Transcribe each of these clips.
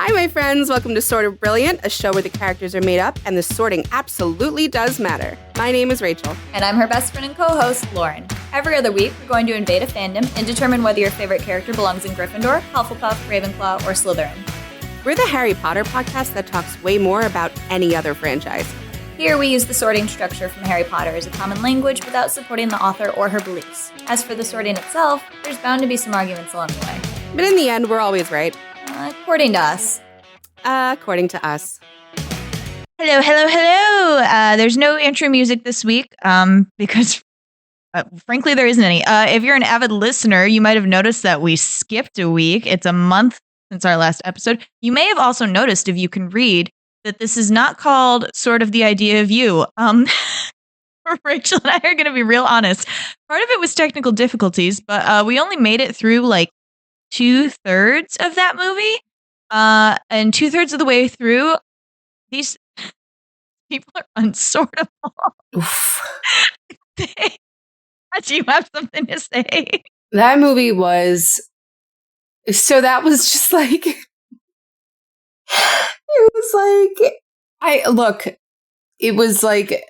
Hi, my friends. Welcome to Sort of Brilliant, a show where the characters are made up and the sorting absolutely does matter. My name is Rachel. And I'm her best friend and co-host, Lauren. Every other week, we're going to invade a fandom and determine whether your favorite character belongs in Gryffindor, Hufflepuff, Ravenclaw, or Slytherin. We're the Harry Potter podcast that talks way more about any other franchise. Here, we use the sorting structure from Harry Potter as a common language without supporting the author or her beliefs. As for the sorting itself, there's bound to be some arguments along the way. But in the end, we're always right. According to us. According to us. Hello. There's no intro music this week because, frankly, there isn't any. If you're an avid listener, you might have noticed that we skipped a week. It's a month since our last episode. You may have also noticed, if you can read, that this is not called Sort of the Idea of You. Rachel and I are going to be real honest. Part of it was technical difficulties, but we only made it through like 2/3 of that movie. And 2/3 of the way through, these people are unsortable. Do you have something to say? That movie was... So that was just like... It was like...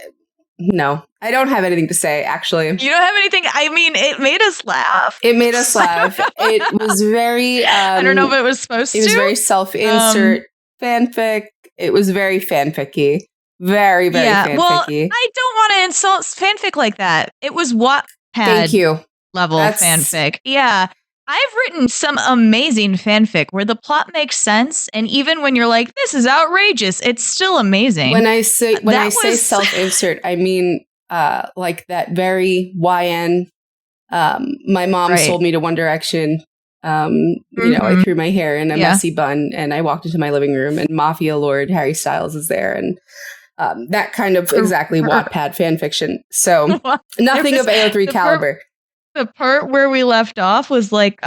No, I don't have anything to say, actually. You don't have anything? I mean, it made us laugh. It made us laugh. It was very... I don't know if it was supposed to. It was very self-insert fanfic. It was very fanficky. Very, very fanficky. Well, I don't want to insult fanfic like that. It was Wattpad Thank you. level fanfic. Yeah. I've written some amazing fanfic where the plot makes sense, and even when you're like, this is outrageous, it's still amazing. When I say self-insert, I mean like that very YN. My mom sold me to One Direction. You know, I threw my hair in a messy bun, and I walked into my living room, and Mafia Lord Harry Styles is there, and that kind of exactly Wattpad fanfiction. So nothing of AO3 caliber. The part where we left off was like,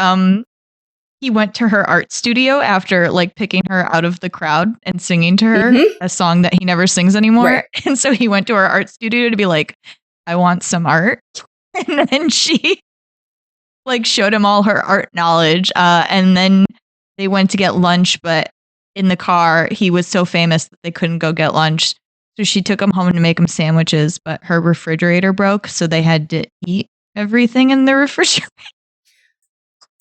he went to her art studio after like picking her out of the crowd and singing to her a song that he never sings anymore. Right. And so he went to her art studio to be like, I want some art. And then she like showed him all her art knowledge. And then they went to get lunch, but in the car, he was so famous that they couldn't go get lunch. So she took him home to make him sandwiches, but her refrigerator broke. So they had to eat everything in the refrigerator.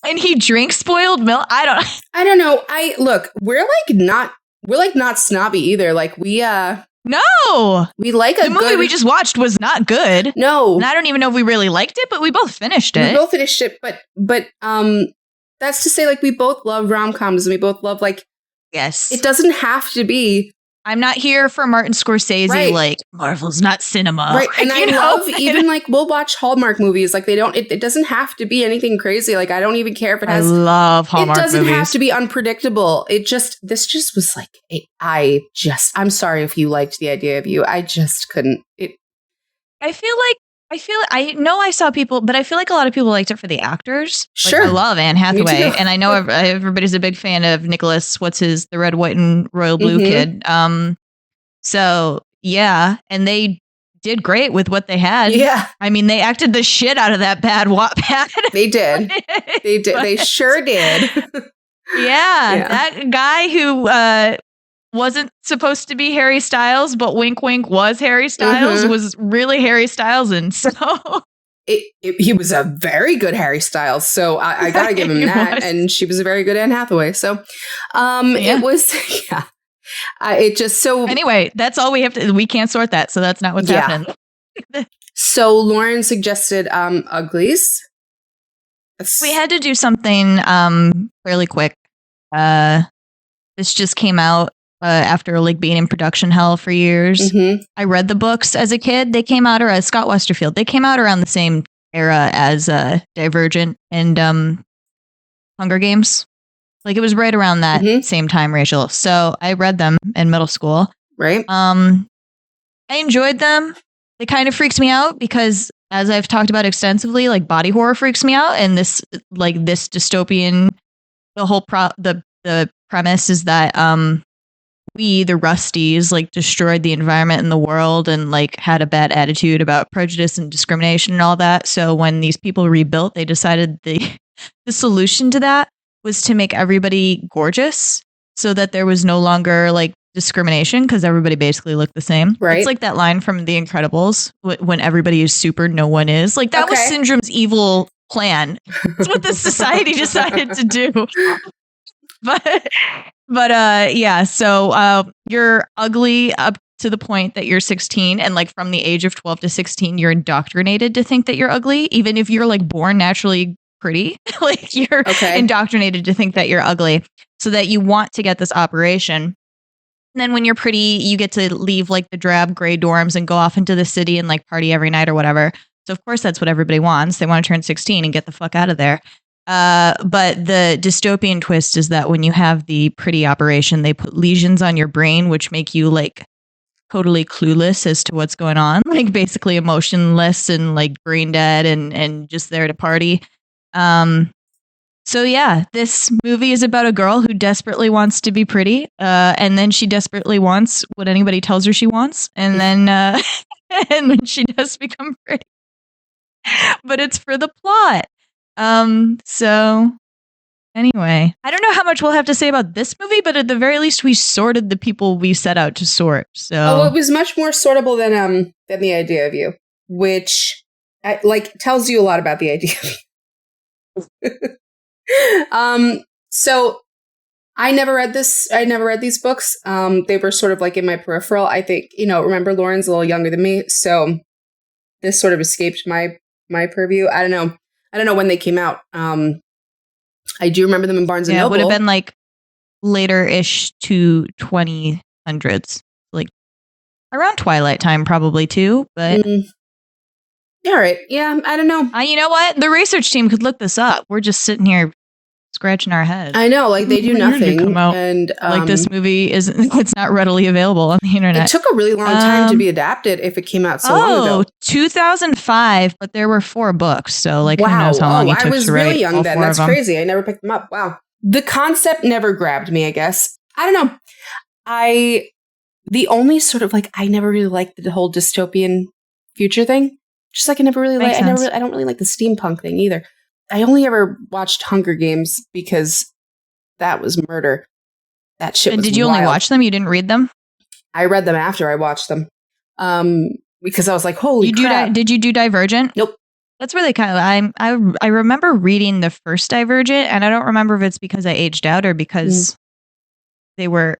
And he drinks spoiled milk. I don't know. We're not snobby either. Like we no. We like the movie we just watched was not good. No. And I don't even know if we really liked it, but we both finished it. But that's to say, like, we both love rom-coms, and we both love, like, yes. It doesn't have to be. I'm not here for Martin Scorsese, like, Marvel's not cinema. Right, and I love, even, like, we'll watch Hallmark movies. Like, it doesn't have to be anything crazy. Like, I don't even care if it has... I love Hallmark movies. It doesn't have to be unpredictable. This just was, like, I'm sorry if you liked The Idea of You. I just couldn't. I know I saw people, but I feel like a lot of people liked it for the actors. Sure. Like, I love Anne Hathaway, and I know everybody's a big fan of Nicholas, the red, white, and royal blue kid. So, yeah, and they did great with what they had. Yeah. I mean, they acted the shit out of that bad Wattpad. They did. They did. They sure did. Yeah, that guy who wasn't supposed to be Harry Styles, but wink, wink was Harry Styles, was really Harry Styles. And so he was a very good Harry Styles. So I got to give him that. Was. And she was a very good Anne Hathaway. So it was, it just so. Anyway, that's all we have to, we can't sort that. So that's not what's happening. So Lauren suggested Uglies. We had to do something fairly quick. This just came out. After like being in production hell for years. I read the books as a kid. They came out, or as Scott Westerfield, they came out around the same era as Divergent and Hunger Games. Like it was right around that same time, Rachel. So I read them in middle school. Right. I enjoyed them. They kind of freaks me out because, as I've talked about extensively, like body horror freaks me out, and this dystopian, the whole the premise is that we, the Rusties, like destroyed the environment and the world and like had a bad attitude about prejudice and discrimination and all that. So when these people rebuilt, they decided the solution to that was to make everybody gorgeous so that there was no longer like discrimination because everybody basically looked the same. Right. It's like that line from The Incredibles when everybody is super, no one is. Like that was Syndrome's evil plan. That's what the society decided to do. But yeah, so you're ugly up to the point that you're 16, and like from the age of 12 to 16, you're indoctrinated to think that you're ugly, even if you're like born naturally pretty. Like you're indoctrinated to think that you're ugly, so that you want to get this operation. And then when you're pretty, you get to leave like the drab gray dorms and go off into the city and like party every night or whatever. So of course that's what everybody wants. They want to turn 16 and get the fuck out of there. But the dystopian twist is that when you have the pretty operation, they put lesions on your brain, which make you like totally clueless as to what's going on, like basically emotionless and like brain dead and just there to party. So yeah, this movie is about a girl who desperately wants to be pretty, and then she desperately wants what anybody tells her she wants, and then and then she does become pretty. But it's for the plot. So anyway, I don't know how much we'll have to say about this movie, but at the very least, we sorted the people we set out to sort. So it was much more sortable than The Idea of You, which like tells you a lot about the idea of you. So I never read this. I never read these books. They were sort of like in my peripheral. I think, remember Lauren's a little younger than me, so this sort of escaped my purview. I don't know when they came out. I do remember them in Barnes and Noble. It would have been like later-ish to 2000s, like around Twilight time probably too, but all right. Yeah, I don't know. You know what? The research team could look this up. We're just sitting here scratching our heads. I know, like they do nothing. And like this movie it's not readily available on the internet. It took a really long time to be adapted if it came out so long ago. 2005, but there were 4 books, so like who knows how long it took to write. I was really young then. That's them. Crazy. I never picked them up. Wow. The concept never grabbed me, I guess. I don't know. The only sort of like I never really liked the whole dystopian future thing. Just like I never really like I don't really like the steampunk thing either. I only ever watched Hunger Games because that was murder. That shit was Did you wild. only watch them? You didn't read them? I read them after I watched them. Because I was like, holy crap. Did you do Divergent? Nope. That's where they kind of... I remember reading the first Divergent, and I don't remember if it's because I aged out or because they were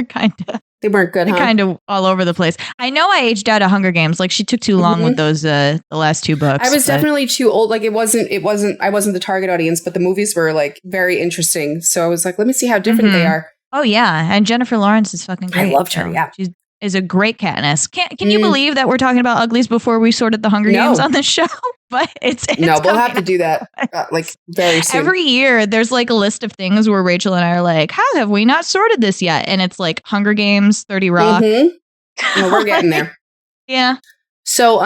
kind of... They weren't good, kind of all over the place. I know I aged out of Hunger Games. Like she took too long with those the last 2 books. I was definitely too old. Like I wasn't the target audience, but the movies were like very interesting. So I was like, let me see how different they are. Oh yeah, and Jennifer Lawrence is fucking great. I loved her. Yeah, she is a great Katniss. Can you believe that we're talking about Uglies before we sorted the Hunger Games on this show? But it's no, we'll have to do that like very soon. Every year, there's like a list of things where Rachel and I are like, "How have we not sorted this yet?" And it's like Hunger Games, 30 Rock. No, we're getting there. Yeah. So,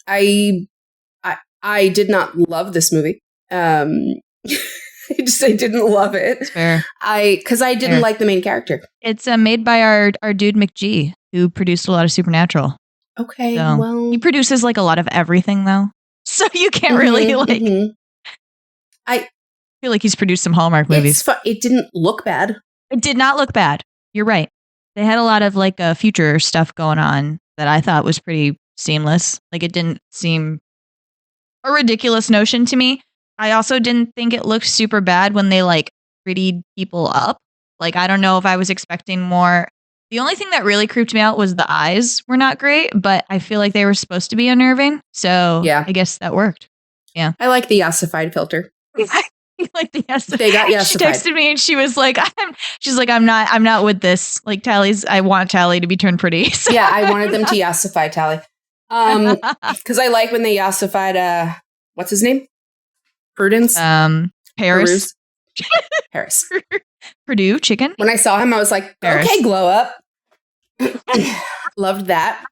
I did not love this movie. I didn't love it. It's fair. Because I didn't like the main character. It's made by our dude McGee, who produced a lot of Supernatural. Okay, so, well, he produces like a lot of everything though. So you can't really like. I feel like he's produced some Hallmark movies. It didn't look bad. It did not look bad. You're right. They had a lot of like future stuff going on that I thought was pretty seamless. Like it didn't seem a ridiculous notion to me. I also didn't think it looked super bad when they like prettied people up. Like I don't know if I was expecting more. The only thing that really creeped me out was the eyes were not great, but I feel like they were supposed to be unnerving. So yeah, I guess that worked. Yeah. I like the yassified filter. Like the yassified. They got yassified. She texted me and she was like, I'm not with this. Like I want Tally to be turned pretty. So. Yeah, I wanted them to yassify Tally. Because I like when they yassified, what's his name? Prudence? Paris. Paris. Purdue chicken. When I saw him, I was like, Paris. Okay, glow up. Loved that.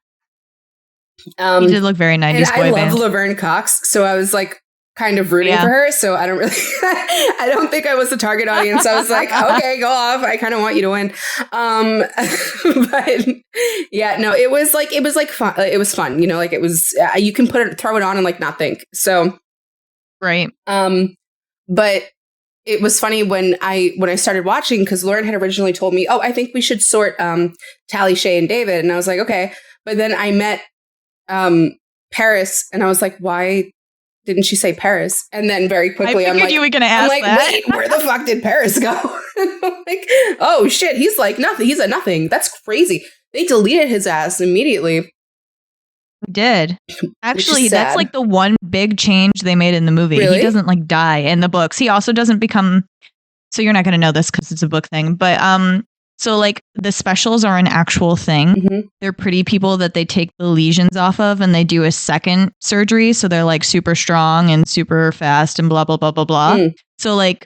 He did look very 90s boy band. I love Laverne Cox, so I was like kind of rooting for her. So I don't really, I don't think I was the target audience. I was like, okay, go off. I kind of want you to win. But yeah, no, it was like fun. It was fun, like it was. You can throw it on and like not think. So right. But it was funny when I started watching, because Lauren had originally told me, I think we should sort Tally, Shay, and David. And I was like, okay. But then I met Paris, and I was like, why didn't she say Paris? And then very quickly, I'm like, you were gonna ask that. Wait, where the fuck did Paris go? I'm like, oh shit, he's like nothing. He's a nothing. That's crazy. They deleted his ass immediately. We did. Actually, that's like the one big change they made in the movie. Really? He doesn't like die in the books. He also doesn't become. So you're not going to know this because it's a book thing, but so like the specials are an actual thing. Mm-hmm. They're pretty people that they take the lesions off of, and they do a second surgery. So they're like super strong and super fast and blah blah blah blah blah. So like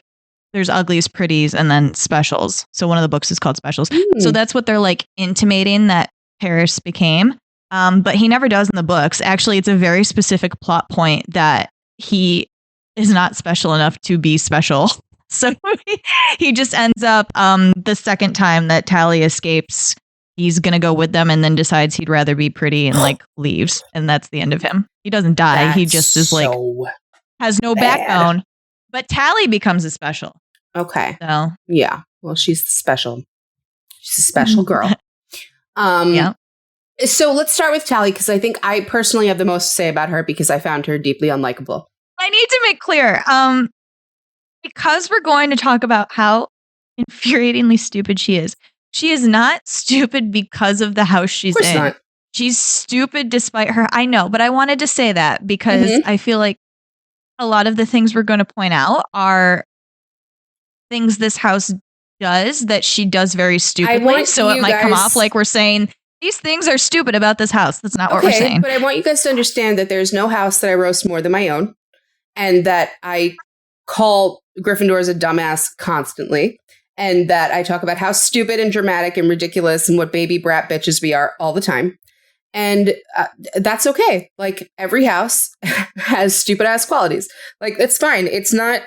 there's uglies, pretties, and then specials. So one of the books is called Specials. So that's what they're like intimating that Paris became. But he never does in the books. Actually, it's a very specific plot point that he is not special enough to be special. So he just ends up the second time that Tally escapes, he's going to go with them and then decides he'd rather be pretty and like leaves. And that's the end of him. He doesn't die. That's he just is like, has no backbone. But Tally becomes a special. Okay. So yeah. Well, she's special. She's a special girl. Yeah. So let's start with Tally, because I think I personally have the most to say about her because I found her deeply unlikable. I need to make clear, because we're going to talk about how infuriatingly stupid she is not stupid because of the house she's in. Not. She's stupid despite her. I know, but I wanted to say that because I feel like a lot of the things we're going to point out are things this house does that she does very stupidly. So it might come off like we're saying these things are stupid about this house. That's not what we're saying. But I want you guys to understand that there's no house that I roast more than my own, and that I call Gryffindors a dumbass constantly, and that I talk about how stupid and dramatic and ridiculous and what baby brat bitches we are all the time. And that's okay. Like, every house has stupid ass qualities. Like, it's fine. It's not,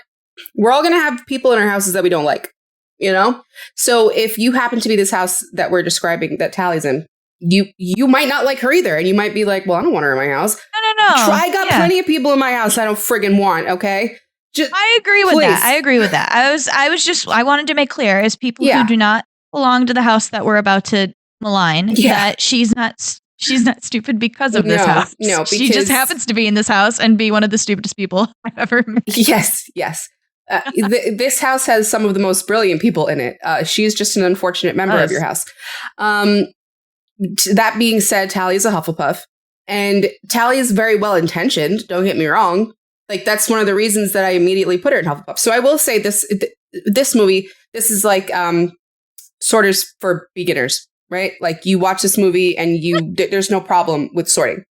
we're all going to have people in our houses that we don't like, you know? So if you happen to be this house that we're describing that Tally's in, you might not like her either. And you might be like, well, I don't want her in my house. No. I got plenty of people in my house I don't friggin' want, okay? I agree with that. I agree with that. I wanted to make clear, as people who do not belong to the house that we're about to malign, that she's not stupid because of this house. No, because she just happens to be in this house and be one of the stupidest people I've ever met. Yes. This house has some of the most brilliant people in it. She's just an unfortunate member of your house. That being said, Tally is a Hufflepuff, and Tally is very well intentioned. Don't get me wrong. Like, that's one of the reasons that I immediately put her in Hufflepuff. So I will say this movie, this is like sorters for beginners, right? Like, you watch this movie and there's no problem with sorting.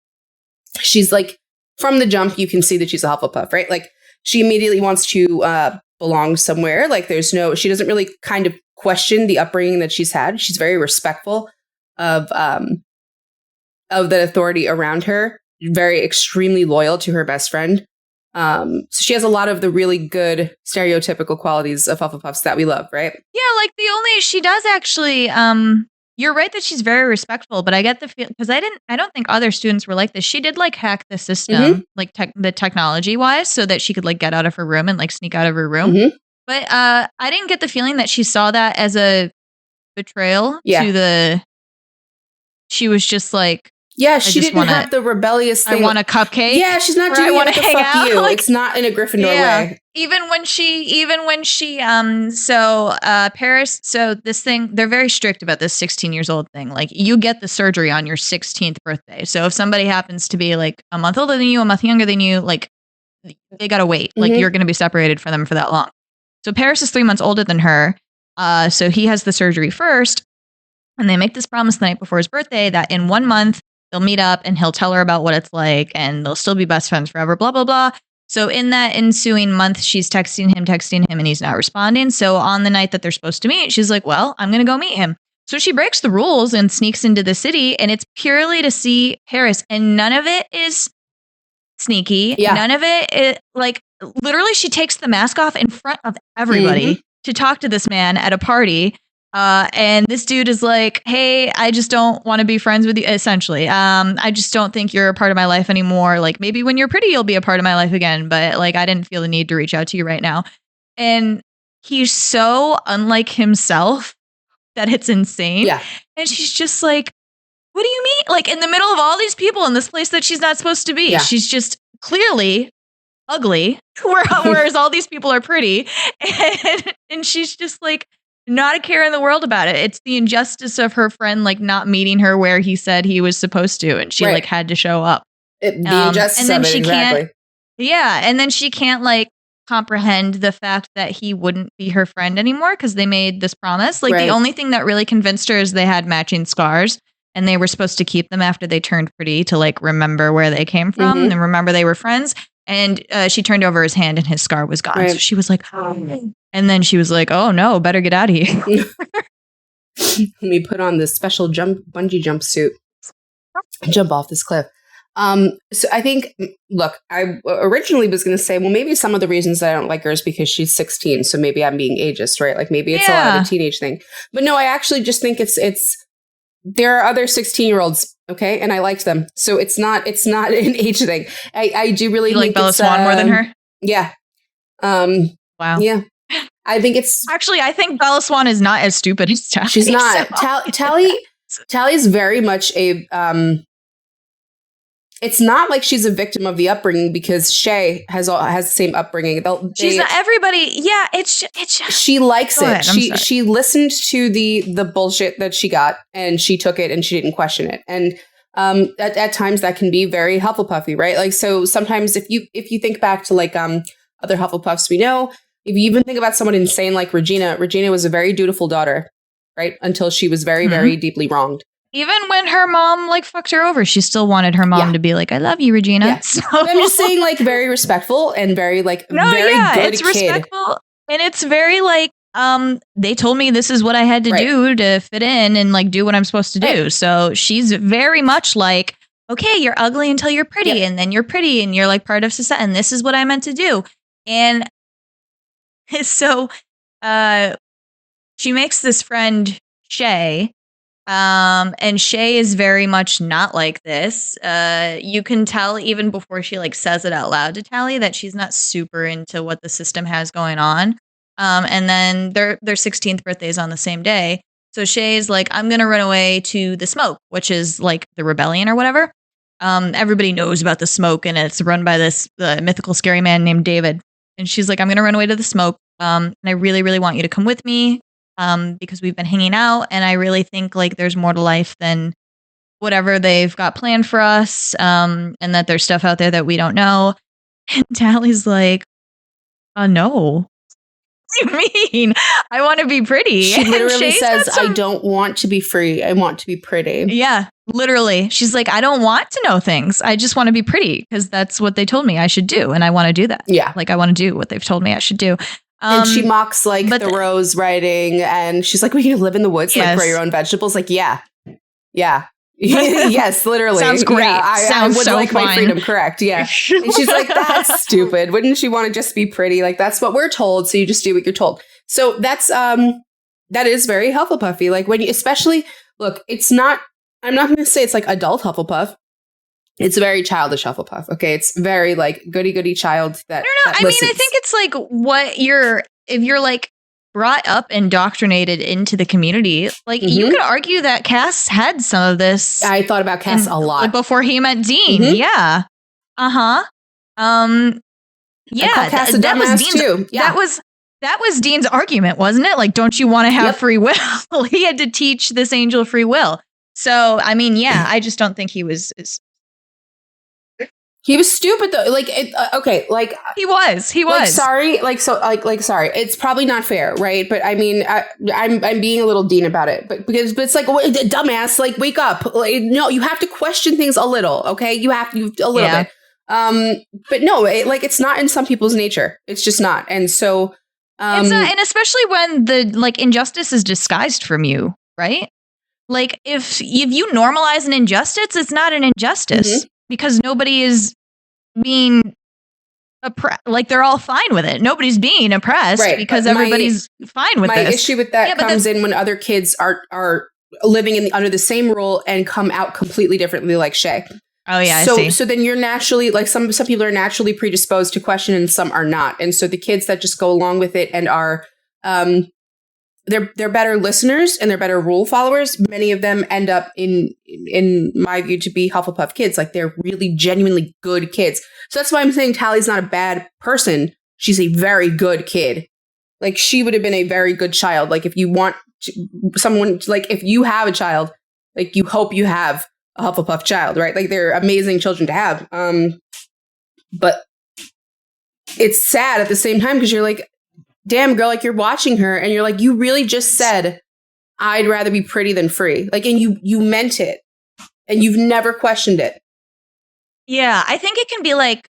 She's like, from the jump, you can see that she's a Hufflepuff, right? Like, she immediately wants to belong somewhere. Like, she doesn't really kind of question the upbringing that she's had. She's very respectful of the authority around her, very extremely loyal to her best friend. So she has a lot of the really good stereotypical qualities of Hufflepuffs that we love, right? Yeah, like she does actually, you're right that she's very respectful, but I get the feel, because I don't think other students were like this. She did like hack the system, like the technology wise, so that she could like get out of her room and like sneak out of her room. But I didn't get the feeling that she saw that as a betrayal to she was just like, yeah, she didn't have the rebellious thing. I want a cupcake. Yeah, she's not doing it to fuck out. You. Like, it's not in a Gryffindor way. Even when she Paris, so this thing, they're very strict about this 16 years old thing. Like, you get the surgery on your 16th birthday. So if somebody happens to be like a month older than you, a month younger than you, like, they gotta wait. Like, you're gonna be separated from them for that long. So Paris is 3 months older than her. So he has the surgery first. And they make this promise the night before his birthday that in 1 month, they'll meet up and he'll tell her about what it's like and they'll still be best friends forever, blah, blah, blah. So in that ensuing month, she's texting him, and he's not responding. So on the night that they're supposed to meet, she's like, well, I'm going to go meet him. So she breaks the rules and sneaks into the city, and it's purely to see Paris. And none of it is sneaky. Yeah. None of it is like, literally, she takes the mask off in front of everybody to talk to this man at a party. And this dude is like, hey, I just don't want to be friends with you, essentially. I just don't think you're a part of my life anymore. Like, maybe when you're pretty, you'll be a part of my life again. But like, I didn't feel the need to reach out to you right now. And he's so unlike himself that it's insane. Yeah. And she's just like, what do you mean? Like in the middle of all these people in this place that she's not supposed to be. Yeah. She's just clearly ugly, whereas all these people are pretty. And she's just like, not a care in the world about it. It's the injustice of her friend like not meeting her where he said he was supposed to, and she like had to show up. The injustice and then of it, exactly. And then she can't like comprehend the fact that he wouldn't be her friend anymore because they made this promise. Like the only thing that really convinced her is they had matching scars, and they were supposed to keep them after they turned pretty to like remember where they came from and remember they were friends. And she turned over his hand and his scar was gone. So she was like, oh. And then she was like, oh no, better get out of here. Let me put on this special bungee jumpsuit. Jump off this cliff. So I think, look, I originally was going to say, well, maybe some of the reasons that I don't like her is because she's 16. So maybe I'm being ageist, right? Like maybe it's a lot of a teenage thing. But no, I actually just think it's there are other 16-year-olds, okay, and I liked them, so it's not an age thing. I do really like Bella Swan more than her. Yeah. Wow. Yeah. I think it's actually. I think Bella Swan is not as stupid as Tally. She's not. So. Tally's very much a. It's not like she's a victim of the upbringing because Shay has the same upbringing. She's not everybody. Yeah, it's she likes it. She listened to the bullshit that she got and she took it and she didn't question it. And at times that can be very Hufflepuffy, right? Like so sometimes if you think back to like other Hufflepuffs we know, if you even think about someone insane like Regina was a very dutiful daughter, right? Until she was very very deeply wronged. Even when her mom like fucked her over, she still wanted her mom to be like, "I love you, Regina." Yeah. So. I'm just saying, like, very respectful and very like very good it's kid. Respectful and it's very like they told me this is what I had to do to fit in and like do what I'm supposed to do. So she's very much like, okay, you're ugly until you're pretty, and then you're pretty and you're like part of society, and this is what I meant to do. And so she makes this friend Shay. And Shay is very much not like this. You can tell even before she like says it out loud to Tally that she's not super into what the system has going on. And then their 16th birthday is on the same day. So Shay's like, I'm going to run away to the Smoke, which is like the rebellion or whatever. Everybody knows about the Smoke and it's run by this mythical scary man named David. And she's like, I'm going to run away to the Smoke. And I really, really want you to come with me. Because we've been hanging out and I really think like there's more to life than whatever they've got planned for us, and that there's stuff out there that we don't know. And Tally's like, no. What do you mean? I want to be pretty. She literally says, I don't want to be free. I want to be pretty. Yeah, literally. She's like, I don't want to know things. I just want to be pretty because that's what they told me I should do. And I want to do that. Yeah. Like I want to do what they've told me I should do. And she mocks like the Rose writing, and she's like, "We can live in the woods, like grow your own vegetables." Like, yeah, yes, literally. Sounds great. Yeah, I would so like fun. My freedom, correct? Yeah. And she's like, "That's stupid. Wouldn't you want to just be pretty? Like that's what we're told, so you just do what you're told." So that's that is very Hufflepuffy. Like when you, especially look, it's not. I'm not going to say it's like adult Hufflepuff. It's very childish Hufflepuff. Okay, it's very like goody child. That I don't know. I mean, I think it's like what if you're like brought up indoctrinated into the community. Like you could argue that Cass had some of this. I thought about Cass a lot before he met Dean. Yeah. Yeah. Cass that was Dean's too. Yeah. That was Dean's argument, wasn't it? Like, don't you want to have free will? He had to teach this angel free will. So, I mean, yeah, I just don't think he was. He was stupid though. Like, okay, like he was. Like, sorry, sorry. It's probably not fair, right? But I mean, I'm being a little Dean about it, but it's like, dumbass, like wake up. Like, no, you have to question things a little, okay? You have to a little bit. But no, it's not in some people's nature. It's just not, and so it's not, and especially when the like injustice is disguised from you, right? Like if you normalize an injustice, it's not an injustice. Because nobody is being oppressed. Like, they're all fine with it. Nobody's being oppressed because everybody's fine with this. My issue with that comes in when other kids are living under the same rule and come out completely differently, like Shay. Oh, yeah, I see. So then you're naturally, like, some people are naturally predisposed to question and some are not. And so the kids that just go along with it and are they're better listeners and they're better rule followers. Many of them end up in my view to be Hufflepuff kids. Like they're really genuinely good kids. So that's why I'm saying Tally's not a bad person. She's a very good kid. Like she would have been a very good child. Like if you want someone, like if you have a child, like you hope you have a Hufflepuff child, right? Like they're amazing children to have. But it's sad at the same time because you're like, damn girl, like you're watching her and you're like, you really just said, I'd rather be pretty than free. Like, and you meant it and you've never questioned it. Yeah, I think it can be like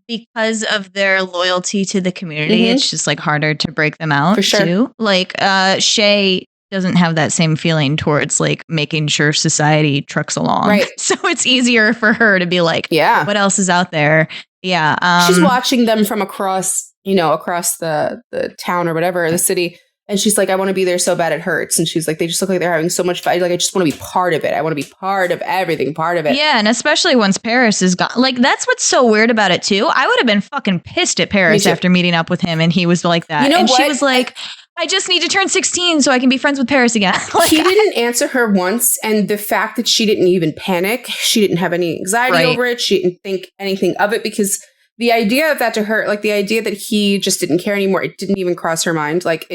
because of their loyalty to the community, it's just like harder to break them out. For sure. Too. Like Shay doesn't have that same feeling towards like making sure society trucks along. Right. So it's easier for her to be like, yeah, what else is out there? Yeah. She's watching them from across the town or whatever, the city. And she's like, I want to be there so bad it hurts. And she's like, they just look like they're having so much fun. Like, I just want to be part of it. I want to be part of everything, part of it. Yeah, and especially once Paris is gone. Like, that's what's so weird about it, too. I would have been fucking pissed at Paris after meeting up with him, and he was like that. You know and what? She was like, I just need to turn 16 so I can be friends with Paris again. Like, he didn't answer her once. And the fact that she didn't even panic, she didn't have any anxiety over it. She didn't think anything of it because the idea of that to her, like the idea that he just didn't care anymore, it didn't even cross her mind. Like,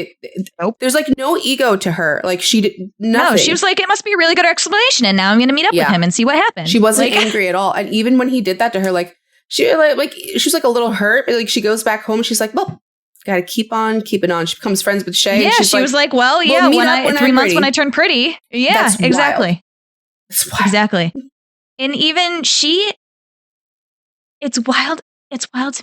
nope. There's like no ego to her. Like she did nothing. No, she was like, it must be a really good explanation. And now I'm going to meet up with him and see what happens. She wasn't angry at all. And even when he did that to her, like she was like a little hurt. But like she goes back home. She's like, well, got to keep on keeping on. She becomes friends with Shay. Yeah, she was like, well, yeah, when 3 months when I turn pretty. Yeah, that's exactly. Wild. Exactly. And even it's wild. It's wild.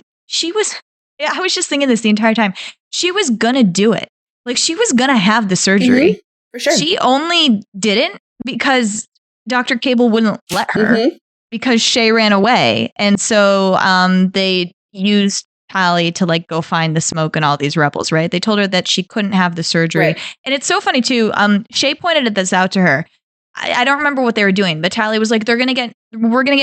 I was just thinking this the entire time. She was gonna do it. Like she was gonna have the surgery. For sure. She only didn't because Dr. Cable wouldn't let her because Shay ran away. And so they used Tally to like go find the smoke and all these rebels, right? They told her that she couldn't have the surgery. Right. And it's so funny too. Shay pointed this out to her. I don't remember what they were doing, but Tally was like, we're going to get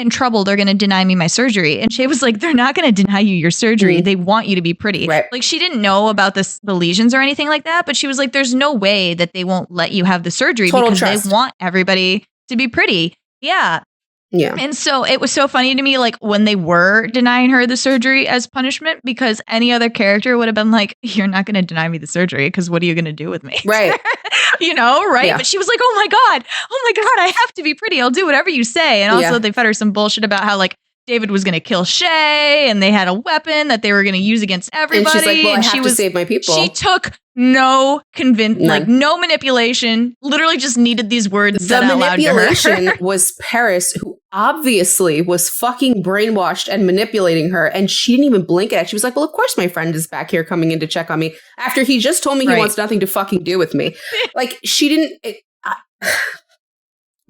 in trouble. They're going to deny me my surgery. And Shay was like, they're not going to deny you your surgery. They want you to be pretty. Right. Like she didn't know about the lesions or anything like that, but she was like, there's no way that they won't let you have the surgery because they want everybody to be pretty. Yeah. Yeah. And so it was so funny to me, like when they were denying her the surgery as punishment, because any other character would have been like, you're not going to deny me the surgery because what are you going to do with me? Right. Right. Yeah. But she was like, oh my God, I have to be pretty. I'll do whatever you say. And also they fed her some bullshit about how like David was going to kill Shay and they had a weapon that they were going to use against everybody. And she's like, well, I have to save my people. She took no manipulation, literally just needed these words said out loud to her. The manipulation was Paris, who obviously was fucking brainwashed and manipulating her. And she didn't even blink at it. She was like, well, of course my friend is back here coming in to check on me after he just told me he wants nothing to fucking do with me. Like she didn't...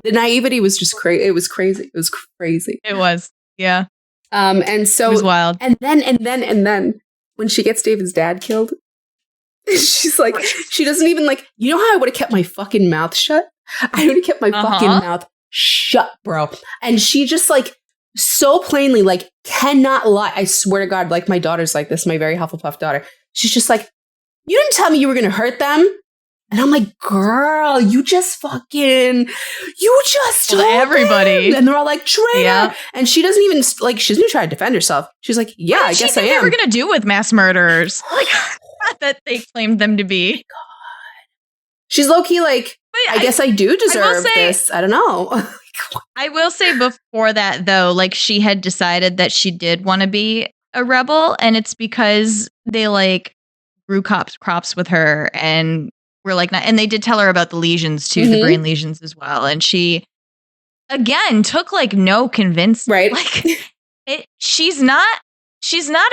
the naivety was just crazy. It was crazy. It was crazy. It was. Yeah. And so it was wild. And then when she gets David's dad killed, she's like, she doesn't even like, you know how I would have kept my fucking mouth shut? I would have kept my fucking mouth shut, bro. And she just like so plainly like cannot lie. I swear to God, like my daughter's like this, my very Hufflepuff daughter. She's just like, you didn't tell me you were going to hurt them. And I'm like, girl, you just told everybody. And they're all like, traitor. Yeah. And she doesn't even, like, she doesn't try to defend herself. She's like, yeah, I guess I am. What were going to do with mass murderers? Like, that they claimed them to be. God. She's low-key like, I guess I do deserve this. I don't know. I will say before that, though, like, she had decided that she did want to be a rebel. And it's because they, like, grew crops with her and were like, and they did tell her about the lesions too, the brain lesions as well. And she, again, took like no convince. Right. Like she's not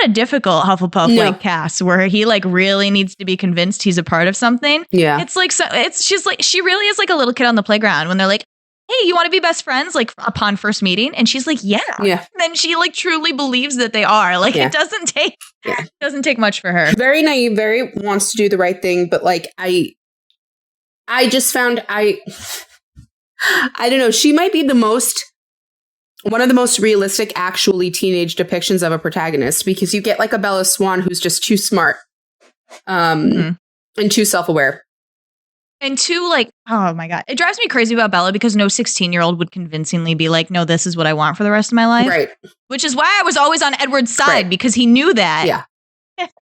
a difficult Hufflepuff like Cass, where he like really needs to be convinced he's a part of something. Yeah. It's like, she's like, she really is like a little kid on the playground when they're like, hey, you want to be best friends? Like upon first meeting. And she's like, yeah. And then she like truly believes that they are. Like it doesn't take much for her. Very naive, very wants to do the right thing. But like, I just found I don't know. She might be one of the most realistic, actually teenage depictions of a protagonist, because you get like a Bella Swan who's just too smart. And And too self-aware. And too, like, oh my God. It drives me crazy about Bella because no 16-year-old would convincingly be like, no, this is what I want for the rest of my life. Right. Which is why I was always on Edward's side because he knew that. Yeah.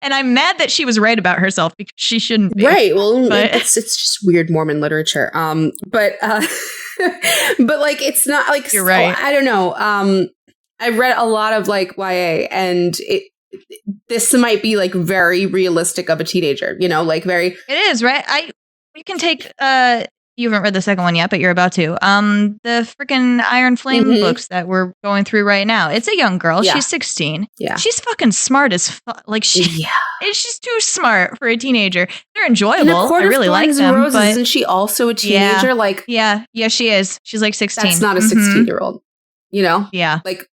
And I'm mad that she was right about herself because she shouldn't be. Right. Well, it's just weird Mormon literature. But like, it's not like, you're right. I don't know. I've read a lot of like YA, and this might be like very realistic of a teenager, you know, like very. It is, right? We can take, you haven't read the second one yet, but you're about to. The freaking Iron Flame books that we're going through right now. It's a young girl. Yeah. She's 16. Yeah. She's fucking smart as fuck. Like, she's too smart for a teenager. They're enjoyable. I really like them. Roses, but isn't she also a teenager? Yeah, like, yeah, she is. She's like 16. That's not a 16-year-old, you know? Yeah. Like,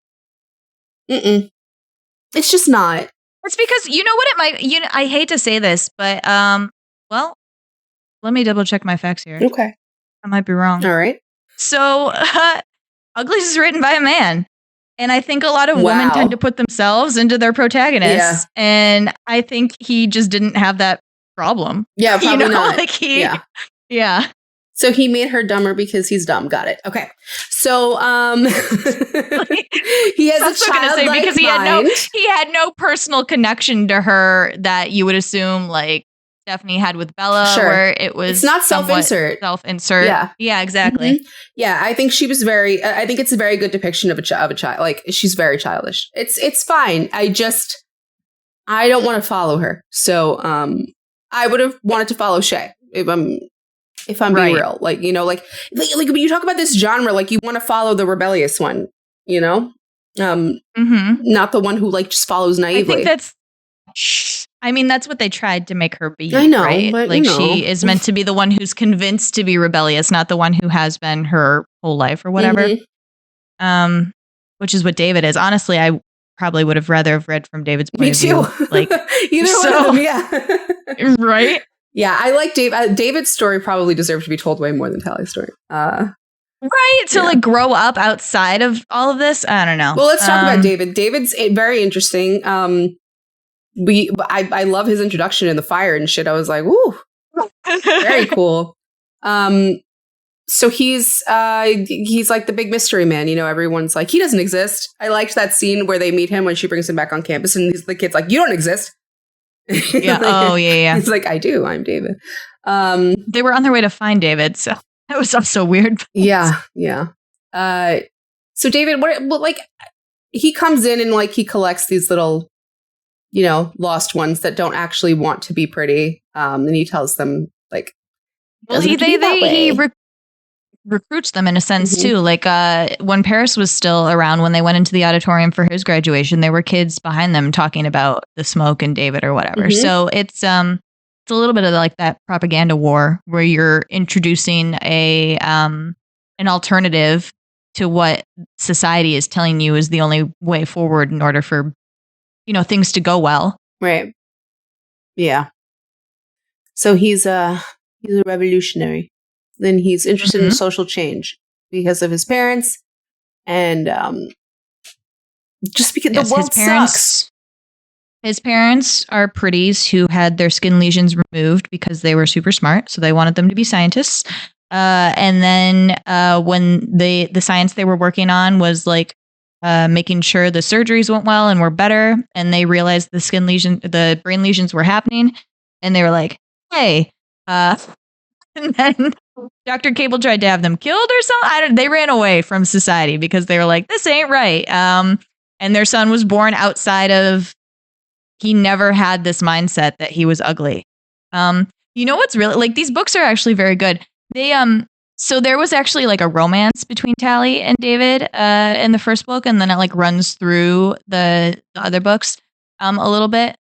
it's just not. It's because, you know what it might, I hate to say this, but, well, let me double check my facts here. Okay. I might be wrong. All right. So, Uglies is written by a man. And I think a lot of women tend to put themselves into their protagonists. Yeah. And I think he just didn't have that problem. Yeah, probably not. Like yeah. So he made her dumber because he's dumb. Got it. Okay. So he has a childlike because he had no personal connection to her that you would assume like Stephanie had with Bella, where it was it's not self-insert. Yeah, exactly. Yeah, I think she was very. I think it's a very good depiction of a child. Like she's very childish. It's fine. I don't want to follow her. So I would have wanted to follow Shay if I'm being real. Like, you know, like when you talk about this genre, like you want to follow the rebellious one, you know, not the one who like just follows naively. I mean, that's what they tried to make her be. I know, right? but like she is meant to be the one who's convinced to be rebellious, not the one who has been her whole life or whatever. Which is what David is. Honestly, I probably would have rather have read from David's point of view. Like either one of them, yeah. Right? Yeah, I like David's story probably deserves to be told way more than Tally's story. Right, to like grow up outside of all of this. I don't know. Well, let's talk about David. David's very interesting. I love his introduction in the fire and shit. I was like, woo, very cool. So he's like the big mystery man. You know, everyone's like, he doesn't exist. I liked that scene where they meet him when she brings him back on campus, and the kid's like, you don't exist. Yeah. Like, yeah. It's like, I do. I'm David. They were on their way to find David, so that was so weird. Yeah. So David, what like he comes in and like he collects these little, you know, lost ones that don't actually want to be pretty. And he tells them like, well, he recruits them in a sense too. Like when Paris was still around, when they went into the auditorium for his graduation, there were kids behind them talking about the smoke and David or whatever. So it's a little bit of like that propaganda war where you're introducing an alternative to what society is telling you is the only way forward in order for, you know, things to go well. Right. Yeah. So he's a revolutionary. Then he's interested in social change because of his parents, and just because the world sucks. His parents are pretties who had their skin lesions removed because they were super smart, so they wanted them to be scientists. And then when the science they were working on was like making sure the surgeries went well and were better, and they realized the brain lesions were happening, and they were like, "Hey," and then Dr. Cable tried to have them killed or something. They ran away from society because they were like, "This ain't right." And their son was born outside of. He never had this mindset that he was ugly. You know what's really like? These books are actually very good. They so there was actually like a romance between Tally and David in the first book, and then it like runs through the other books a little bit.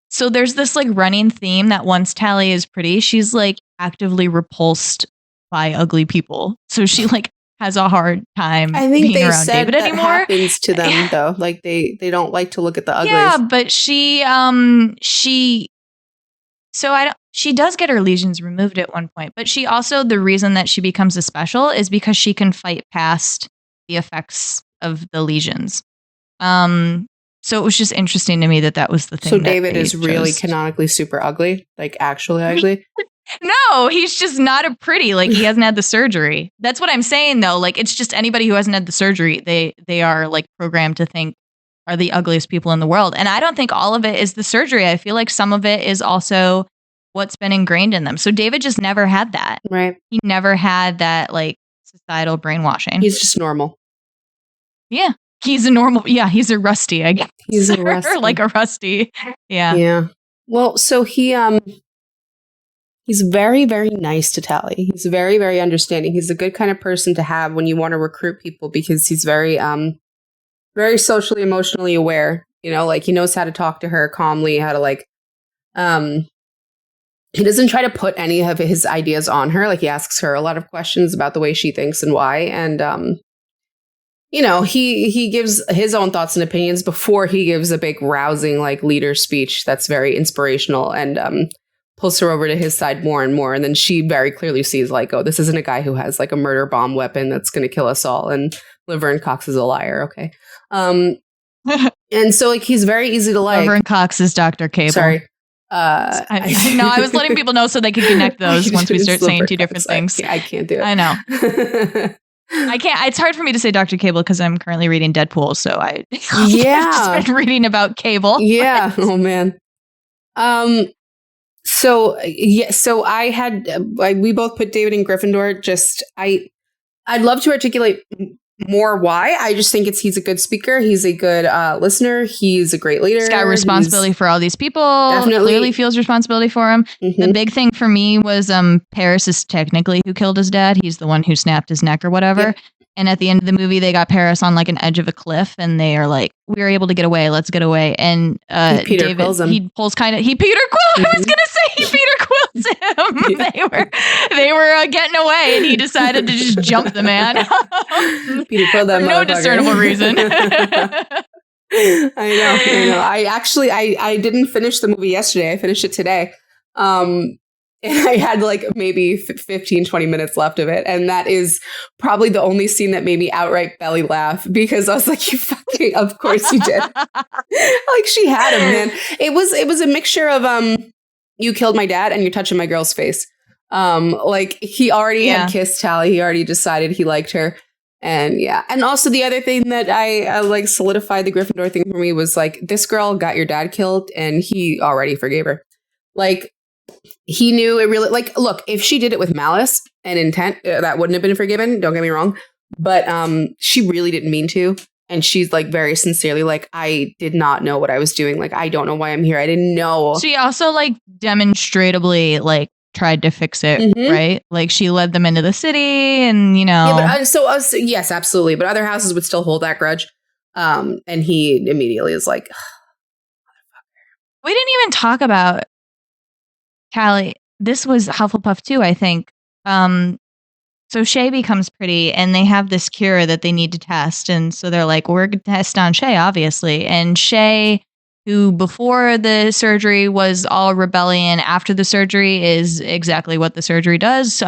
So there's this like running theme that once Tally is pretty, she's like actively repulsed by ugly people. So she like has a hard time being around David anymore. Happens to them though. Like they don't like to look at the uglies. Yeah, but she does get her lesions removed at one point, but she also, the reason that she becomes a special is because she can fight past the effects of the lesions. So it was just interesting to me that was the thing. So David is really canonically super ugly, like actually ugly. No, he's just not a pretty. Like he hasn't had the surgery. That's what I'm saying though. Like it's just anybody who hasn't had the surgery, they are like programmed to think are the ugliest people in the world. And I don't think all of it is the surgery. I feel like some of it is also what's been ingrained in them. So David just never had that. Right. He never had that like societal brainwashing. He's just normal. Yeah. He's a normal. Yeah. He's a Rusty, I guess. He's a Rusty. Like a Rusty. Yeah. Yeah. Well, so he's very, very nice to Tally. He's very, very understanding. He's a good kind of person to have when you want to recruit people because he's very, very socially, emotionally aware. You know, like he knows how to talk to her calmly, how to like, he doesn't try to put any of his ideas on her. Like he asks her a lot of questions about the way she thinks and why. And, you know, he gives his own thoughts and opinions before he gives a big rousing like leader speech that's very inspirational and pulls her over to his side more and more. And then she very clearly sees like, oh, this isn't a guy who has like a murder bomb weapon that's going to kill us all. And Laverne Cox is a liar. Okay. And so like he's very easy to like. Laverne Cox is Dr. Cable. Sorry. I was letting people know so they could connect those once we start saying two different things. I can't do it. I know. I can't. It's hard for me to say Dr. Cable because I'm currently reading Deadpool. So I've just been reading about Cable. Yeah. Oh man. So I had we both put David in Gryffindor. Just I'd love to articulate more why. I just think he's a good speaker. He's a good listener. He's a great leader. He's got responsibility for all these people. Definitely. Clearly feels responsibility for him. Mm-hmm. The big thing for me was Paris is technically who killed his dad. He's the one who snapped his neck or whatever. Yep. And at the end of the movie, they got Paris on like an edge of a cliff and they are like, we were able to get away. Let's get away. And David, he pulls kind of, he Peter Quill. Mm-hmm. I was going to say he Peter Quills him. Yeah. They were getting away and he decided to just jump the man. Peter Quill that no discernible reason. I know. I didn't finish the movie yesterday. I finished it today. And I had like maybe 15, 20 minutes left of it. And that is probably the only scene that made me outright belly laugh because I was like, you fucking, of course you did. Like she had him, man. It was a mixture of, you killed my dad and you're touching my girl's face. Like he already had kissed Tally. He already decided he liked her. And yeah. And also the other thing that I like solidified the Gryffindor thing for me was like, this girl got your dad killed and he already forgave her. Like, he knew it really, like, look, if she did it with malice and intent, that wouldn't have been forgiven. Don't get me wrong. But she really didn't mean to. And she's like very sincerely like, I did not know what I was doing. Like, I don't know why I'm here. I didn't know. She also like demonstrably like tried to fix it, mm-hmm. right? Like she led them into the city and, you know. Yeah, but yes, absolutely. But other houses would still hold that grudge. And he immediately is like, we didn't even talk about Tally. This was Hufflepuff too, I think. So Shay becomes pretty and they have this cure that they need to test. And so they're like, we're going to test on Shay, obviously. And Shay, who before the surgery was all rebellion, after the surgery is exactly what the surgery does.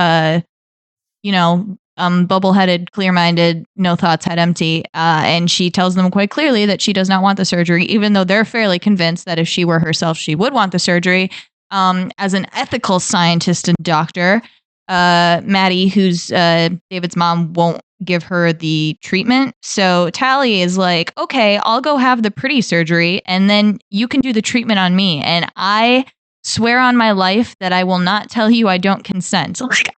Bubble-headed, clear-minded, no thoughts, head empty. And she tells them quite clearly that she does not want the surgery, even though they're fairly convinced that if she were herself, she would want the surgery. As an ethical scientist and doctor, Maddie, who's David's mom, won't give her the treatment. So Tally is like, okay, I'll go have the pretty surgery and then you can do the treatment on me. And I swear on my life that I will not tell you I don't consent. Like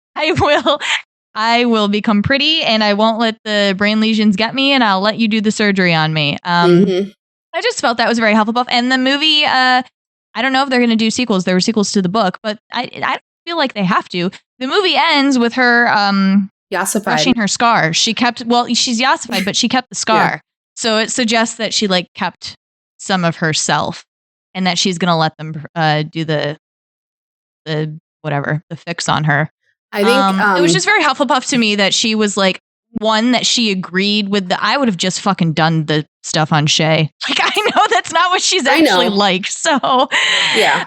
I will become pretty and I won't let the brain lesions get me and I'll let you do the surgery on me. Mm-hmm. I just felt that was very Hufflepuff. And the movie, I don't know if they're going to do sequels. There were sequels to the book, but I don't feel like they have to. The movie ends with her brushing her scar. She's yassified, but she kept the scar. Yeah. So it suggests that she like kept some of herself and that she's going to let them do the fix on her. I think it was just very Hufflepuff to me that she was like, one, that she agreed with I would have just fucking done the stuff on Shay. Like, I know that's not what she's actually like. So, yeah.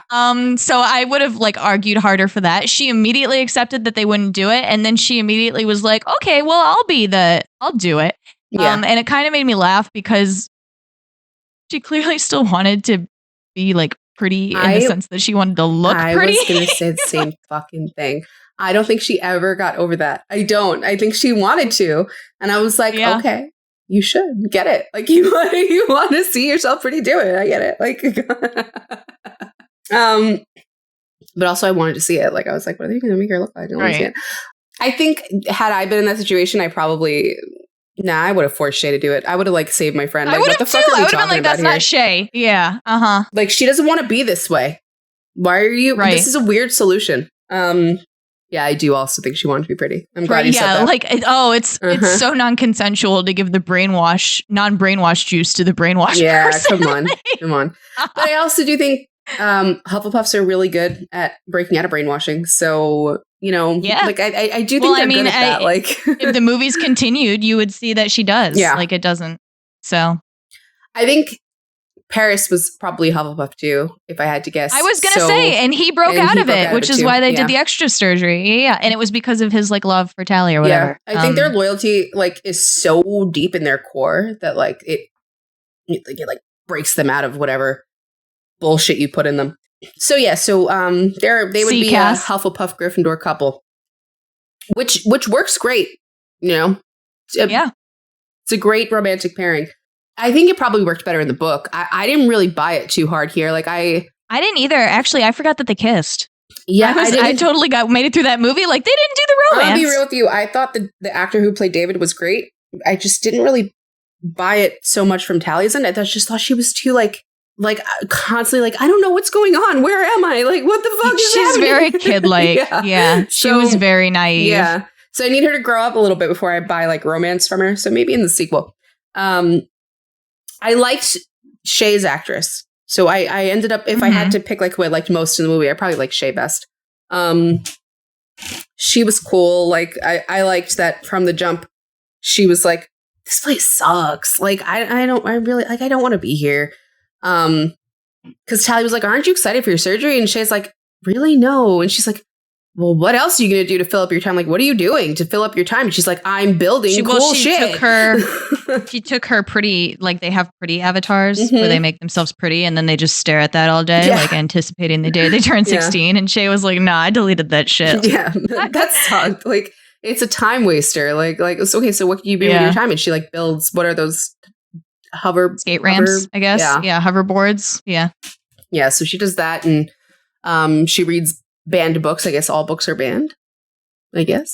So I would have like argued harder for that. She immediately accepted that they wouldn't do it. And then she immediately was like, okay, well, I'll do it. Yeah. And it kind of made me laugh because She clearly still wanted to be like pretty in the sense that she wanted to look pretty. I was going to say the same fucking thing. I don't think she ever got over that. I don't. I think she wanted to. And I was like, okay, you should get it. Like you want to see yourself pretty, do it. I get it. Like, but also I wanted to see it. Like, I was like, what are they going to make her look like? I want to see it. I think had I been in that situation, I probably... I would have forced Shay to do it. I would have like saved my friend. Like, what the fuck are we talking about? I would have been like, that's not Shay. Yeah. Like, she doesn't want to be this way. Why are you? This is a weird solution. Yeah, I do also think she wanted to be pretty. I'm glad you said that. Like, it's so non-consensual to give the non-brainwash juice to the brainwashed person. Come on. But I also do think Hufflepuffs are really good at breaking out of brainwashing. So, like I do think they're good at that. Like, if the movies continued, you would see that she does. Yeah. Like, it doesn't. So, I think Paris was probably Hufflepuff too, if I had to guess. I was going to say, and he broke out of it, which is why they did the extra surgery. Yeah. And it was because of his like love for Tally or whatever. Yeah. I think their loyalty like is so deep in their core that like it breaks them out of whatever bullshit you put in them. So yeah, they would be a Hufflepuff Gryffindor couple, which works great. It's a great romantic pairing. I think it probably worked better in the book. I didn't really buy it too hard here. Like I didn't either. Actually, I forgot that they kissed. Yeah, I totally made it through that movie. Like they didn't do the romance. I'll be real with you. I thought the actor who played David was great. I just didn't really buy it so much from Tally's end. I just thought she was too like constantly like, I don't know what's going on. Where am I? Like, what the fuck is happening? She's very kid-like. Yeah. She was very naive. Yeah. So I need her to grow up a little bit before I buy like romance from her. So maybe in the sequel. I liked Shay's actress. So I ended up, if I had to pick like who I liked most in the movie, I probably liked Shay best. She was cool. Like I liked that from the jump. She was like, this place sucks. Like I don't want to be here. Because Tally was like, aren't you excited for your surgery? And Shay's like, really? No. And she's like, well, what else are you going to do to fill up your time? Like, what are you doing to fill up your time? And she's like, I'm building cool shit. She took her pretty, like they have pretty avatars where they make themselves pretty and then they just stare at that all day, like anticipating the day they turn 16. And Shay was like, nah, I deleted that shit. Yeah, that sucked. Like, it's a time waster. Like, okay, so what can you do with your time? And she like builds, what are those? Skate ramps, I guess. Yeah, hoverboards. Yeah, so she does that, and she reads banned books. I guess all books are banned, I guess.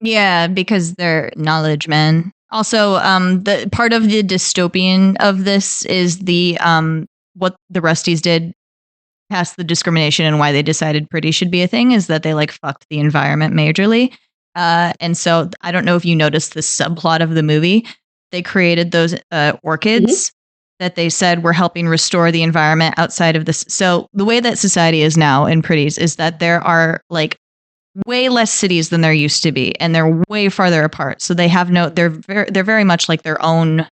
Yeah, because they're knowledge men. Also, the part of the dystopian of this is the what the Rusties did past the discrimination and why they decided pretty should be a thing is that they like fucked the environment majorly. And so I don't know if you noticed this subplot of the movie. They created those orchids that they said were helping restore the environment outside of this. So the way that society is now in Pretties is that there are like way less cities than there used to be, and they're way farther apart. So they have they're very much like their own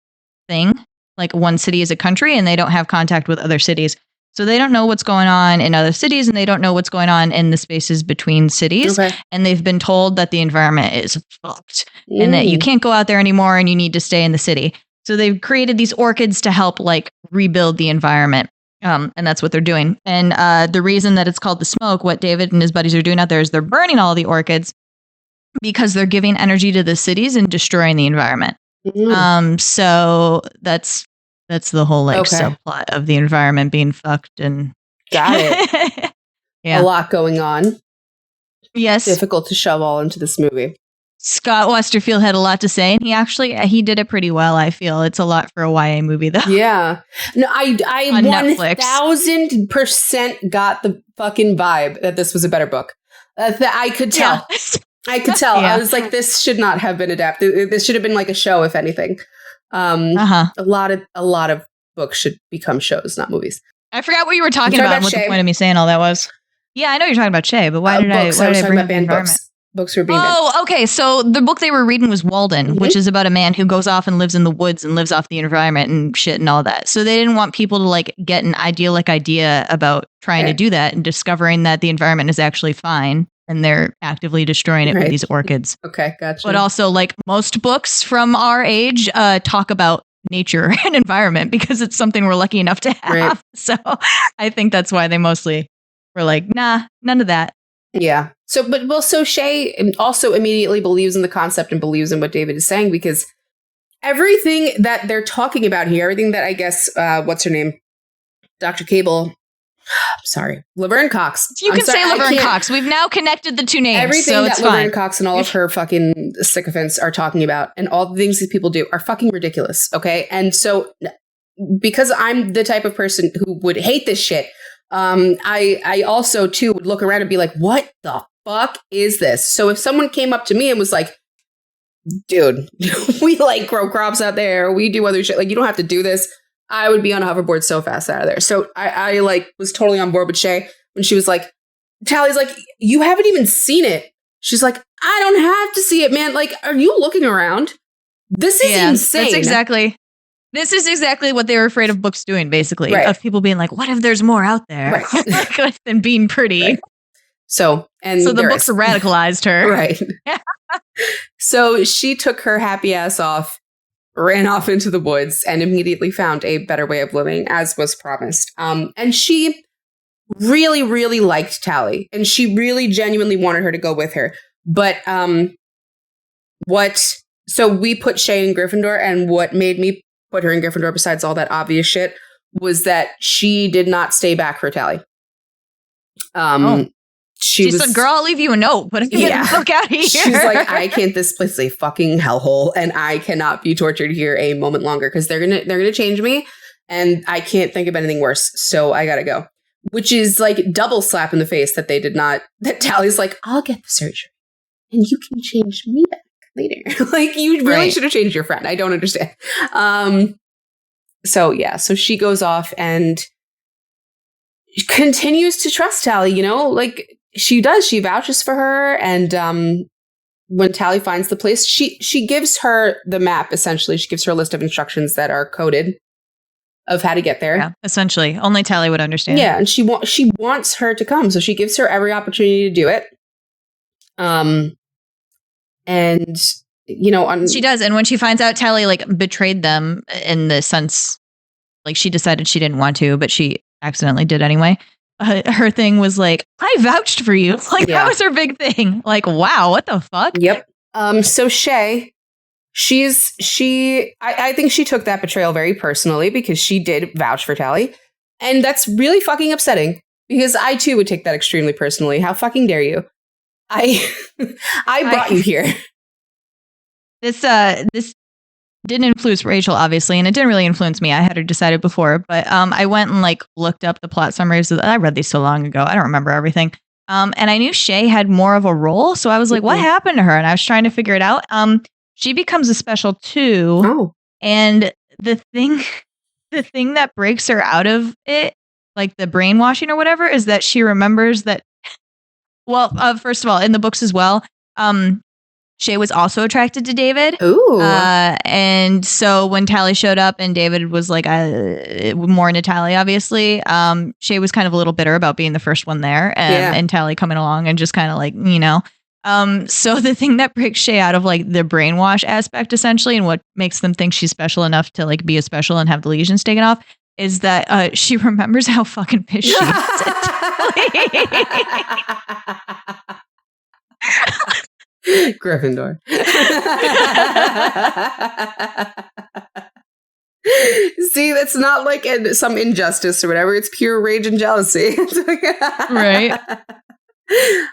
thing. Like one city is a country, and they don't have contact with other cities. So they don't know what's going on in other cities, and they don't know what's going on in the spaces between cities. Okay. And they've been told that the environment is fucked and that you can't go out there anymore and you need to stay in the city. So they've created these orchids to help like rebuild the environment. And that's what they're doing. And the reason that it's called the smoke, what David and his buddies are doing out there is they're burning all the orchids because they're giving energy to the cities and destroying the environment. So that's the whole like subplot of the environment being fucked and got it. A lot going on. Yes. Difficult to shove all into this movie. Scott Westerfield had a lot to say, and he did it pretty well, I feel. It's a lot for a YA movie, though. Yeah. No, I 1000% got the fucking vibe that this was a better book. I could tell. Yeah. I could tell. Yeah. I was like, this should not have been adapted. This should have been like a show, if anything. A lot of books should become shows, not movies. I forgot what you were talking about and what the point of me saying all that was. Yeah, I know you're talking about Shay, but why did I bring up banned books? Books were being banned. Oh, okay. So the book they were reading was Walden, which is about a man who goes off and lives in the woods and lives off the environment and shit and all that. So they didn't want people to like get an idyllic idea about trying to do that and discovering that the environment is actually fine. And they're actively destroying it with these orchids. Okay, gotcha. But also, like most books from our age, talk about nature and environment because it's something we're lucky enough to have. Right. So I think that's why they mostly were like, nah, none of that. Yeah. So Shay also immediately believes in the concept and believes in what David is saying, because everything that they're talking about here, everything that I guess, what's her name? Dr. Cable. Sorry. Laverne Cox. You can say Laverne Cox. We've now connected the two names. Everything so that Laverne Cox and all of her fucking sycophants are talking about and all the things these people do are fucking ridiculous. Okay. And so because I'm the type of person who would hate this shit, I also too would look around and be like, what the fuck is this? So if someone came up to me and was like, dude, we like grow crops out there, we do other shit, like you don't have to do this, I would be on a hoverboard so fast out of there. So I like was totally on board with Shay when she was like, Tally's like, you haven't even seen it. She's like, I don't have to see it, man. Like, are you looking around? This is insane. This is exactly what they were afraid of books doing, basically. Right. Of people being like, what if there's more out there? Right. Than being pretty. Right. So the books radicalized her. Right. So she took her happy ass off, ran off into the woods, and immediately found a better way of living, as was promised. And she really, really liked Tally, and she really genuinely wanted her to go with her. But so we put Shay in Gryffindor, and what made me put her in Gryffindor, besides all that obvious shit, was that she did not stay back for Tally. She said, girl, I'll leave you a note, but get the fuck out of here. She's like, I can't, this place is a fucking hellhole, and I cannot be tortured here a moment longer, because they're gonna change me, and I can't think of anything worse, so I gotta go. Which is like double slap in the face that they did not, that Tally's like, I'll get the surgery, and you can change me back later. Like, you really should have changed your friend. I don't understand. So she goes off and continues to trust Tally, like she does. She vouches for her, and when Tally finds the place, she gives her the map, essentially. She gives her a list of instructions that are coded of how to get there. Yeah, essentially. Only Tally would understand. Yeah, and she wants her to come, so she gives her every opportunity to do it. And she does, and when she finds out Tally like betrayed them in the sense, like she decided she didn't want to, but she accidentally did anyway. Her thing was like, I vouched for you. Like, that was her big thing. Like, wow, what the fuck? Yep. So Shay, I think she took that betrayal very personally, because she did vouch for Tally. And that's really fucking upsetting, because I too would take that extremely personally. How fucking dare you? I brought you here. This didn't influence Rachel, obviously, and it didn't really influence me. I had her decided before, but I went and like looked up the plot summaries. I read these so long ago, I don't remember everything. And I knew Shay had more of a role, so I was like, what happened to her? And I was trying to figure it out. She becomes a special too, and the thing that breaks her out of it, like the brainwashing or whatever, is that she remembers that. Well, first of all, in the books as well, Shay was also attracted to David. Ooh. And so when Tally showed up and David was like more into Tally, obviously, Shay was kind of a little bitter about being the first one there, and Tally coming along and just kind of like, so the thing that breaks Shay out of like the brainwash aspect, essentially, and what makes them think she's special enough to like be a special and have the lesions taken off, is that she remembers how fucking pissed she is at Tally. Gryffindor. See, that's not like some injustice or whatever. It's pure rage and jealousy. Right.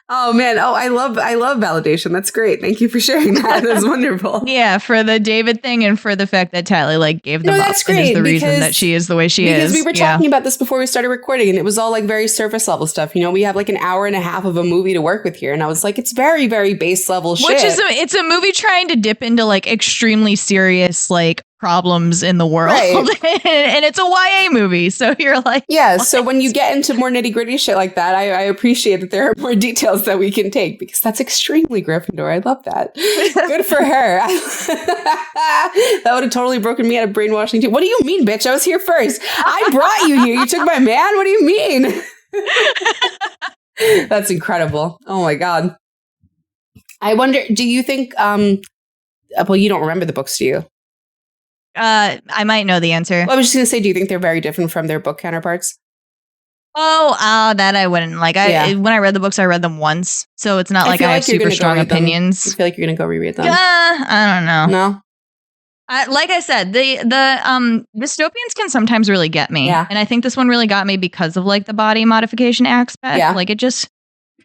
Oh man! Oh, I love validation. That's great. Thank you for sharing that. That's wonderful. Yeah, for the David thing and for the fact that Tally like gave them up, that's great, and is the reason that she is the way she is. Because we were talking about this before we started recording, and it was all like very surface level stuff. We have like an hour and a half of a movie to work with here, and I was like, it's very, very base level shit. Which is it's a movie trying to dip into like extremely serious like problems in the world, right. And it's a YA movie, so you're like, yeah. What? So when you get into more nitty gritty shit like that, I appreciate that there are more details that we can take, because that's extremely Gryffindor. I love that. Good for her. That would have totally broken me out of brainwashing too. What do you mean, bitch? I was here first. I brought you here. You took my man. What do you mean? That's incredible. Oh my god. I wonder. Do you think? Well, you don't remember the books, do you? I might know the answer. Well, I was just going to say, do you think they're very different from their book counterparts? That I wouldn't like. When I read the books, I read them once, so it's not like I have super strong opinions. I feel like you're gonna go reread them. I don't know. No. Like I said, the dystopians can sometimes really get me, and I think this one really got me because of like the body modification aspect. Yeah. Like is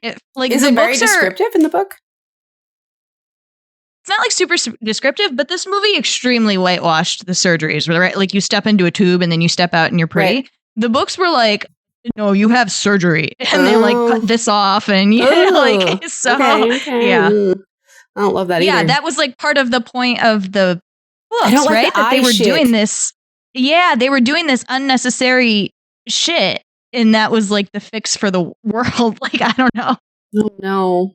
it very descriptive in the book? It's not like super descriptive, but this movie extremely whitewashed the surgeries. Right, like you step into a tube and then you step out and you're pretty. Right. The books were like, no, you have surgery, and they like cut this off, and like so. Okay. Yeah, I don't love that either. Yeah, that was like part of the point of the books, right? That they were doing this. Yeah, they were doing this unnecessary shit, and that was like the fix for the world. Like I don't know. Oh no.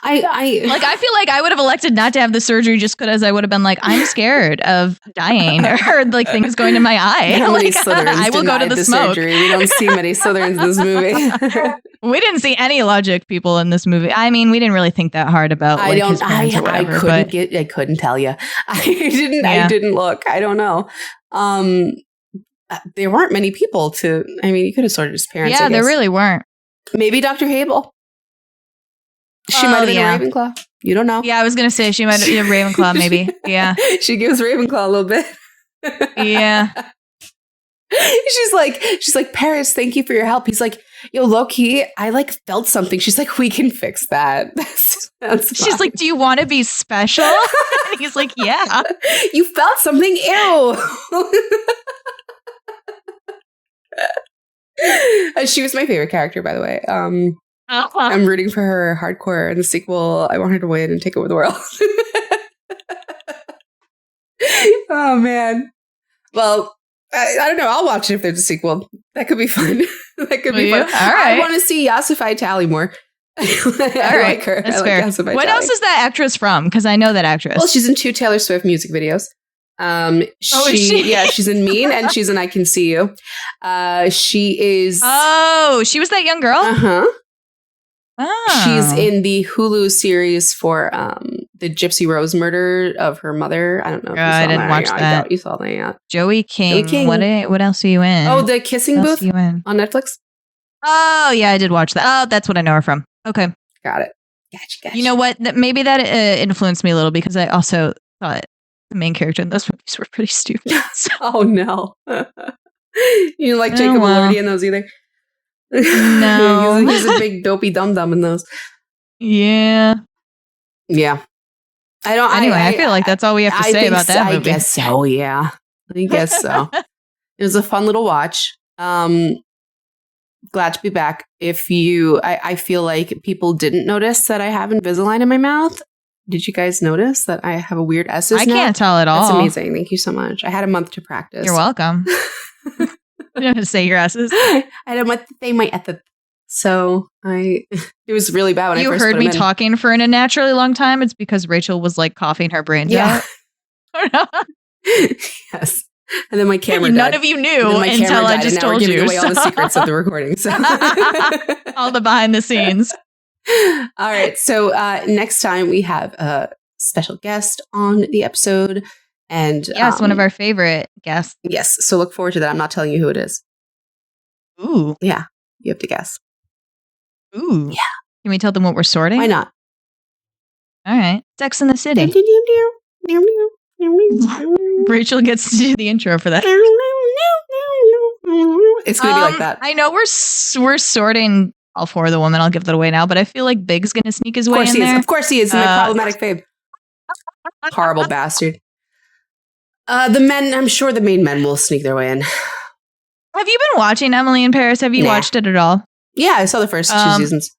I feel like I would have elected not to have the surgery just because I would have been like, I'm scared of dying or like things going in my eye. How many like, Slytherins I will go to the smoke. Surgery. We don't see many Slytherins in this movie. We didn't see any logic people in this movie. I mean, we didn't really think that hard about. Like, I couldn't tell you. I didn't look. I don't know. There weren't many people to. I mean, you could have sorted his parents. Yeah, there really weren't. Maybe Dr. Hable. She might have been a Ravenclaw. You don't know. Yeah, I was going to say she might have been a Ravenclaw, maybe. Yeah. She gives Ravenclaw a little bit. Yeah. She's like, Paris, thank you for your help. He's like, yo, low-key, I like felt something. She's like, we can fix that. She's like, do you want to be special? And he's like, yeah. You felt something? Ew. She was my favorite character, by the way. I'm rooting for her hardcore in the sequel. I want her to win and take over the world. Oh, man. Well, I don't know. I'll watch it if there's a sequel. That could be fun. That could be fun. All right. I want to see Yasify Tally more. All right. Like her. That's fair. What else is that actress from? Because I know that actress. Well, she's in 2 Taylor Swift music videos. Is she? Yeah, she's in Mean and she's in I Can See You. She is. Oh, she was that young girl? Uh-huh. Oh. She's in the Hulu series for the Gypsy Rose murder of her mother. I don't know if you saw I didn't watch that. that. I doubt you saw that. Yeah. Joey King. What else are you in? Oh, The Kissing Booth on Netflix. Oh, yeah, I did watch that. Oh, that's what I know her from. Okay. Got it. Gotcha. You know what? Maybe that influenced me a little because I also thought the main character in those movies were pretty stupid. So. Oh, no. You didn't like Jacob Elordi in those either? No. he's a big dopey dum-dum in those. Yeah. I feel like that's all we have to say about that movie. I guess so, yeah. I guess so. It was a fun little watch. Glad to be back. I feel like people didn't notice that I have Invisalign in my mouth. Did you guys notice that I have a weird S's now? I can't tell at all. That's amazing. Thank you so much. I had a month to practice. You're welcome. You don't have to say your S's. I had a month to say my S's. So it was really bad when I first heard put me them in. talking for an unnaturally long time. It's because Rachel was like coughing her brains out. Yes. And then my camera died. None of you knew until I just told you. Away all the secrets of the recording. So. All the behind the scenes. All right. So next time we have a special guest on the episode. And yes, one of our favorite guests. Yes. So look forward to that. I'm not telling you who it is. Ooh. Yeah. You have to guess. Ooh. Yeah. Can we tell them what we're sorting? Why not? All right. Sex in the City. Rachel gets to do the intro for that. It's going to be like that. I know we're sorting all 4 of the women. I'll give that away now, but I feel like Big's going to sneak his way in there. Of course he is. My problematic fave. Horrible bastard. The men, I'm sure the main men will sneak their way in. Have you been watching Emily in Paris? Have you watched it at all? Yeah, I saw the first 2 seasons.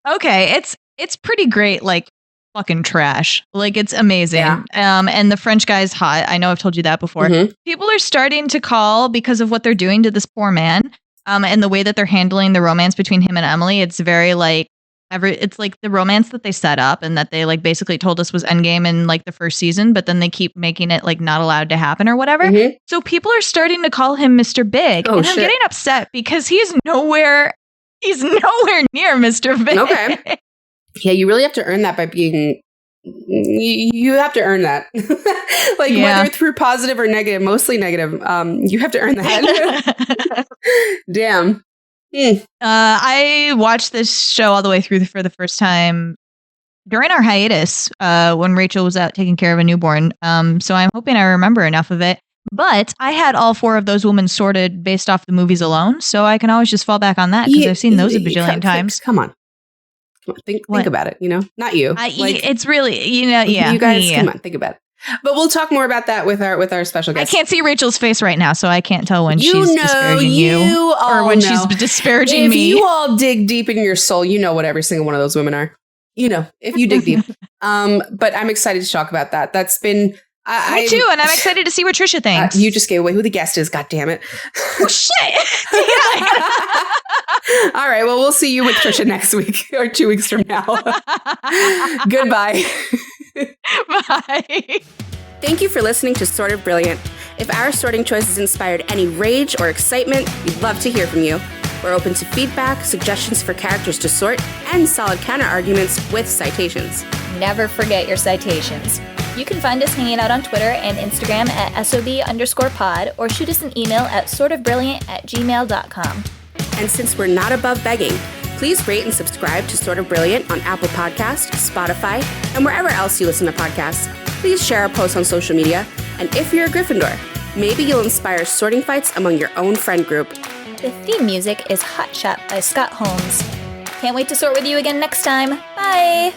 Okay, it's pretty great, like fucking trash. Like it's amazing. Yeah. And the French guy's hot. I know I've told you that before. Mm-hmm. People are starting to call because of what they're doing to this poor man. And the way that they're handling the romance between him and Emily, it's very like it's like the romance that they set up and that they like basically told us was endgame in like the first season, but then they keep making it like not allowed to happen or whatever. Mm-hmm. So people are starting to call him Mr. Big. And I'm getting upset because he's nowhere near Mr. Big. Okay. Yeah, you really have to earn that by being you have to earn that. Whether through positive or negative, mostly negative, you have to earn that. Damn. I watched this show all the way through for the first time during our hiatus when Rachel was out taking care of a newborn. So I'm hoping I remember enough of it. But I had all 4 of those women sorted based off the movies alone, so I can always just fall back on that because I've seen those a bajillion times. Come on. Think about it, not you. It's really, yeah. You guys, come on, think about it. But we'll talk more about that with our special guest. I can't see Rachel's face right now, so I can't tell when she's disparaging you or when she's disparaging me. If you all dig deep in your soul, you know what every single one of those women are. If you dig deep. But I'm excited to talk about that. That's been... Me too, and I'm excited to see what Trisha thinks. You just gave away who the guest is, God damn it. Oh, shit. All right, well, we'll see you with Trisha next week or 2 weeks from now. Goodbye. Bye. Thank you for listening to Sort of Brilliant. If our sorting choices inspired any rage or excitement, we'd love to hear from you. We're open to feedback, suggestions for characters to sort, and solid counter-arguments with citations. Never forget your citations. You can find us hanging out on Twitter and Instagram at SOB_pod or shoot us an email at sortofbrilliant@gmail.com. And since we're not above begging, please rate and subscribe to Sort of Brilliant on Apple Podcasts, Spotify, and wherever else you listen to podcasts. Please share our posts on social media. And if you're a Gryffindor, maybe you'll inspire sorting fights among your own friend group. The theme music is Hot Shot by Scott Holmes. Can't wait to sort with you again next time. Bye!